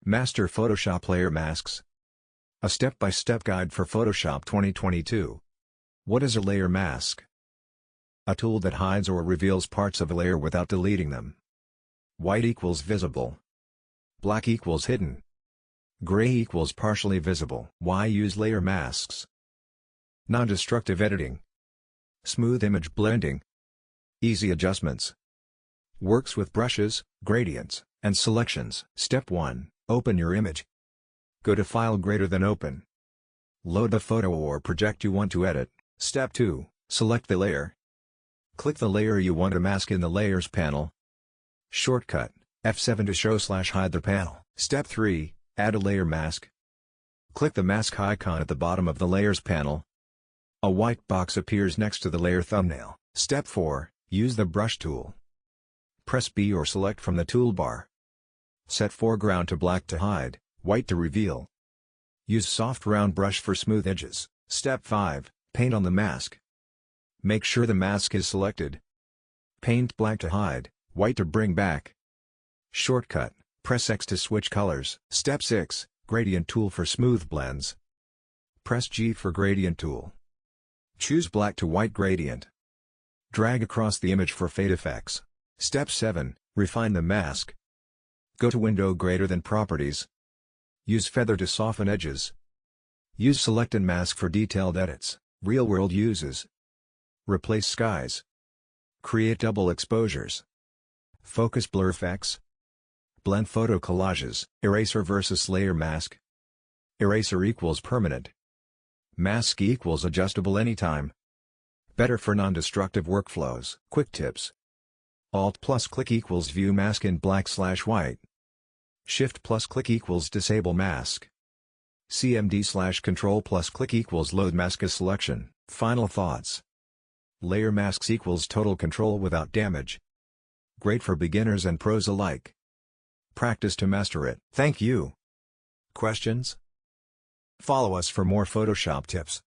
Master Photoshop Layer Masks. A step-by-step guide for Photoshop 2022. What is a layer mask? A tool that hides or reveals parts of a layer without deleting them. White equals visible. Black equals hidden. Gray equals partially visible. Why use layer masks? Non-destructive editing. Smooth image blending. Easy adjustments. Works with brushes, gradients, and selections. Step 1. Open your image. Go to File greater than Open. Load the photo or project you want to edit. Step 2. Select the layer. Click the layer you want to mask in the Layers panel. Shortcut, F7 to show/hide the panel. Step 3. Add a layer mask. Click the mask icon at the bottom of the Layers panel. A white box appears next to the layer thumbnail. Step 4. Use the brush tool. Press B or select from the toolbar. Set foreground to black to hide, white to reveal. Use soft round brush for smooth edges. Step 5. Paint on the mask. Make sure the mask is selected. Paint black to hide, white to bring back. Shortcut, press X to switch colors. Step 6. Gradient tool for smooth blends. Press G for gradient tool. Choose black to white gradient. Drag across the image for fade effects. Step 7. Refine the mask. Go to Window greater than Properties. Use Feather to soften edges. Use Select and Mask for detailed edits. Real-world uses. Replace skies. Create double exposures. Focus blur effects. Blend photo collages. Eraser versus layer mask. Eraser equals permanent. Mask equals adjustable anytime. Better for non-destructive workflows. Quick tips. Alt plus click equals view mask in black/white. Shift plus click equals disable mask. CMD/control plus click equals load mask as selection. Final thoughts. Layer masks equals total control without damage. Great for beginners and pros alike. Practice to master it. Thank you. Questions? Follow us for more Photoshop tips.